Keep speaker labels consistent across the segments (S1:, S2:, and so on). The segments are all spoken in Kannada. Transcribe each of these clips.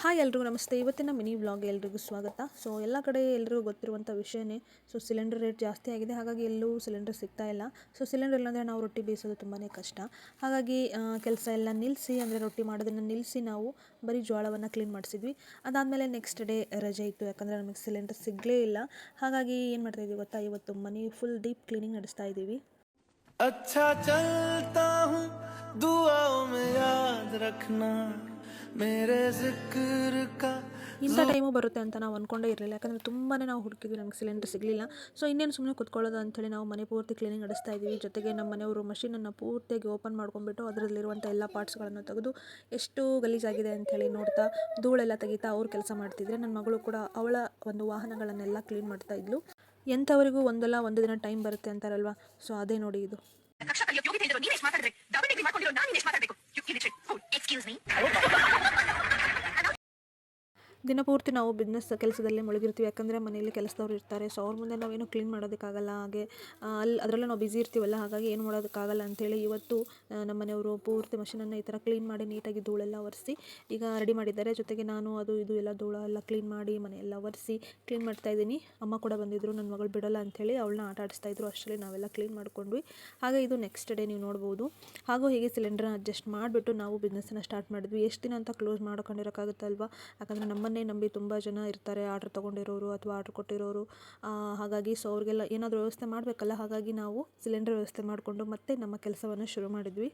S1: ಹಾಯ್ ಎಲ್ರಿಗೂ ನಮಸ್ತೆ. ಇವತ್ತಿನ ಮಿನಿ ವ್ಲಾಗ್ ಎಲ್ರಿಗೂ ಸ್ವಾಗತ. ಸೊ ಎಲ್ಲ ಕಡೆ ಎಲ್ರಿಗೂ ಗೊತ್ತಿರುವಂಥ ವಿಷಯನೇ. ಸೊ ಸಿಲಿಂಡರ್ ರೇಟ್ ಜಾಸ್ತಿ ಆಗಿದೆ, ಹಾಗಾಗಿ ಎಲ್ಲೂ ಸಿಲಿಂಡರ್ ಸಿಗ್ತಾ ಇಲ್ಲ. ಸೊ ಸಿಲಿಂಡರ್ ಇಲ್ಲಾಂದರೆ ನಾವು ರೊಟ್ಟಿ ಬೇಯಿಸೋದು ತುಂಬಾ ಕಷ್ಟ. ಹಾಗಾಗಿ ಕೆಲಸ ಎಲ್ಲ ನಿಲ್ಲಿಸಿ, ಅಂದರೆ ರೊಟ್ಟಿ ಮಾಡೋದನ್ನು ನಿಲ್ಲಿಸಿ ನಾವು ಬರೀ ಜೋಳವನ್ನು ಕ್ಲೀನ್ ಮಾಡಿಸಿದ್ವಿ. ಅದಾದಮೇಲೆ ನೆಕ್ಸ್ಟ್ ಡೇ ರಜೆ ಇತ್ತು, ಯಾಕಂದರೆ ನಮಗೆ ಸಿಲಿಂಡರ್ ಸಿಗಲೇ ಇಲ್ಲ. ಹಾಗಾಗಿ ಏನು ಮಾಡ್ತಾಯಿದ್ವಿ ಗೊತ್ತಾ, ಇವತ್ತು ಮನೆ ಫುಲ್ ಡೀಪ್ ಕ್ಲೀನಿಂಗ್ ನಡೆಸ್ತಾ ಇದ್ದೀವಿ.
S2: अच्छा चलता हूँ दुआओं में याद रखना मेरे जिक्र का
S1: ಇಂಥ ಟೈಮು ಬರುತ್ತೆ ಅಂತ ನಾವು ಅಂದ್ಕೊಂಡೇ ಇರಲಿಲ್ಲ, ಯಾಕಂದರೆ ತುಂಬಾ ನಾವು ಹುಡುಕಿದ್ವಿ, ನಮಗೆ ಸಿಲಿಂಡರ್ ಸಿಗಲಿಲ್ಲ. ಸೊ ಇನ್ನೇನು ಸುಮ್ಮನೆ ಕೂತ್ಕೊಳ್ಳೋದು ಅಂಥೇಳಿ ನಾವು ಮನೆ ಪೂರ್ತಿ ಕ್ಲೀನಿಂಗ್ ನಡೆಸ್ತಾ ಇದ್ದೀವಿ. ಜೊತೆಗೆ ನಮ್ಮ ಮನೆಯವರು ಮಷೀನನ್ನು ಪೂರ್ತಿಯಾಗಿ ಓಪನ್ ಮಾಡ್ಕೊಂಡ್ಬಿಟ್ಟು ಅದರಲ್ಲಿರುವಂಥ ಎಲ್ಲ ಪಾರ್ಟ್ಸ್ಗಳನ್ನು ತೆಗೆದು ಎಷ್ಟು ಗಲೀಜಾಗಿದೆ ಅಂಥೇಳಿ ನೋಡ್ತಾ ಧೂಳೆಲ್ಲ ತೆಗಿತಾ ಅವ್ರು ಕೆಲಸ ಮಾಡ್ತಿದ್ರೆ, ನನ್ನ ಮಗಳು ಕೂಡ ಅವಳ ಒಂದು ವಾಹನಗಳನ್ನೆಲ್ಲ ಕ್ಲೀನ್ ಮಾಡ್ತಾ ಇದ್ಲು. ಎಂಥವರಿಗೂ ಒಂದಲ್ಲ ಒಂದು ದಿನ ಟೈಮ್ ಬರುತ್ತೆ ಅಂತಾರಲ್ವಾ, ಸೊ ಅದೇ ನೋಡಿ ಇದು. ದಿನಪೂರ್ತಿ ನಾವು ಬಿಸ್ನೆಸ್ ಕೆಲಸದಲ್ಲೇ ಮುಳುಗಿರ್ತೀವಿ, ಯಾಕಂದರೆ ಮನೆಯಲ್ಲಿ ಕೆಲಸದವ್ರು ಇರ್ತಾರೆ. ಸೊ ಅವ್ರ ಮುಂದೆ ನಾವೇನು ಕ್ಲೀನ್ ಮಾಡೋದಕ್ಕಾಗಲ್ಲ. ಹಾಗೆ ಅದರಲ್ಲೇ ನಾವು ಬ್ಯುಸಿ ಇರ್ತೀವಲ್ಲ, ಹಾಗಾಗಿ ಏನು ಮಾಡೋದಕ್ಕಾಗಲ್ಲ ಅಂಥೇಳಿ ಇವತ್ತು ನಮ್ಮ ಮನೆಯವರು ಪೂರ್ತಿ ಮಷೀನನ್ನು ಈ ಥರ ಕ್ಲೀನ್ ಮಾಡಿ ನೀಟಾಗಿ ಧೂಳೆಲ್ಲ ಒರೆಸಿ ಈಗ ರೆಡಿ ಮಾಡಿದ್ದಾರೆ. ಜೊತೆಗೆ ನಾನು ಅದು ಇದು ಎಲ್ಲ ಧೂಳ ಎಲ್ಲ ಕ್ಲೀನ್ ಮಾಡಿ ಮನೆಯೆಲ್ಲ ಒರೆಸಿ ಕ್ಲೀನ್ ಮಾಡ್ತಾಯಿದ್ದೀನಿ. ಅಮ್ಮ ಕೂಡ ಬಂದಿದ್ದರು, ನನ್ನ ಮಗಳು ಬಿಡೋಲ್ಲ ಅಂಥೇಳಿ ಅವಳನ್ನ ಆಟ ಆಡಿಸ್ತಾಯಿದ್ರು. ಅಷ್ಟರಲ್ಲಿ ನಾವೆಲ್ಲ ಕ್ಲೀನ್ ಮಾಡ್ಕೊಂಡ್ವಿ. ಹಾಗೆ ಇದು ನೆಕ್ಸ್ಟ್ ಡೇ ನೀವು ನೋಡ್ಬೋದು. ಹಾಗೂ ಹೀಗೆ ಸಿಲಿಂಡ್ರನ್ನ ಅಡ್ಜಸ್ಟ್ ಮಾಡಿಬಿಟ್ಟು ನಾವು ಬಿಸ್ನೆಸ್ಸನ್ನು ಸ್ಟಾರ್ಟ್ ಮಾಡಿದ್ವಿ. ಎಷ್ಟು ದಿನ ಅಂತ ಕ್ಲೋಸ್ ಮಾಡ್ಕೊಂಡಿರೋಕ್ಕಾಗುತ್ತಲ್ವ, ಯಾಕಂದರೆ ನಮ್ಮನ್ನೇ ನಂಬಿ ತುಂಬ ಜನ ಇರ್ತಾರೆ, ಆರ್ಡ್ರ್ ತೊಗೊಂಡಿರೋರು ಅಥವಾ ಆರ್ಡ್ರ್ ಕೊಟ್ಟಿರೋರು. ಹಾಗಾಗಿ ಸೊ ಅವ್ರಿಗೆಲ್ಲ ಏನಾದರೂ ವ್ಯವಸ್ಥೆ ಮಾಡಬೇಕಲ್ಲ, ಹಾಗಾಗಿ ನಾವು ಸಿಲಿಂಡರ್ ವ್ಯವಸ್ಥೆ ಮಾಡಿಕೊಂಡು ಮತ್ತೆ ನಮ್ಮ ಕೆಲಸವನ್ನು ಶುರು ಮಾಡಿದ್ವಿ.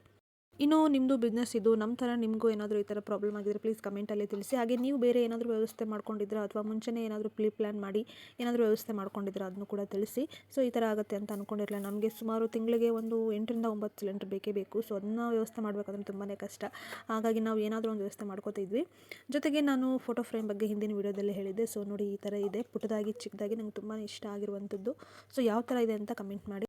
S1: ಇನ್ನು ನಿಮ್ಮದು ಬಿಸ್ನೆಸ್ ಇದು ನಮ್ಮ ಥರ ನಿಮಗೂ ಏನಾದರೂ ಈ ಥರ ಪ್ರಾಬ್ಲಮ್ ಆಗಿದ್ರೆ ಪ್ಲೀಸ್ ಕಮೆಂಟಲ್ಲಿ ತಿಳಿಸಿ. ಹಾಗೆ ನೀವು ಬೇರೆ ಏನಾದರೂ ವ್ಯವಸ್ಥೆ ಮಾಡ್ಕೊಂಡಿದ್ರೆ ಅಥವಾ ಮುಂಚೆನೇ ಏನಾದರೂ ಪ್ಲಾನ್ ಮಾಡಿ ಏನಾದರೂ ವ್ಯವಸ್ಥೆ ಮಾಡ್ಕೊಂಡಿದ್ರೆ ಅದನ್ನು ಕೂಡ ತಿಳಿಸಿ. ಸೊ ಈ ಥರ ಆಗುತ್ತೆ ಅಂತ ಅಂದ್ಕೊಂಡಿರಲಿಲ್ಲ. ನಮಗೆ ಸುಮಾರು ತಿಂಗಳಿಗೆ ಒಂದು 8ರಿಂದ 9 ಸಿಲಿಂಡರ್ ಬೇಕೇ ಬೇಕು. ಸೊ ಅದನ್ನ ವ್ಯವಸ್ಥೆ ಮಾಡಬೇಕಂದ್ರೆ ತುಂಬಾ ಕಷ್ಟ. ಹಾಗಾಗಿ ನಾವು ಏನಾದರೂ ಒಂದು ವ್ಯವಸ್ಥೆ ಮಾಡ್ಕೋತಿದ್ವಿ. ಜೊತೆಗೆ ನಾನು ಫೋಟೋ ಫ್ರೇಮ್ ಬಗ್ಗೆ ಹಿಂದಿನ ವೀಡಿಯೋದಲ್ಲೇ ಹೇಳಿದ್ದೆ. ಸೊ ನೋಡಿ ಈ ಥರ ಇದೆ, ಪುಟ್ಟದಾಗಿ ಚಿಕ್ಕದಾಗಿ, ನಂಗೆ ತುಂಬಾ ಇಷ್ಟ ಆಗಿರುವಂಥದ್ದು. ಸೊ ಯಾವ ಥರ ಇದೆ ಅಂತ ಕಮೆಂಟ್ ಮಾಡಿ.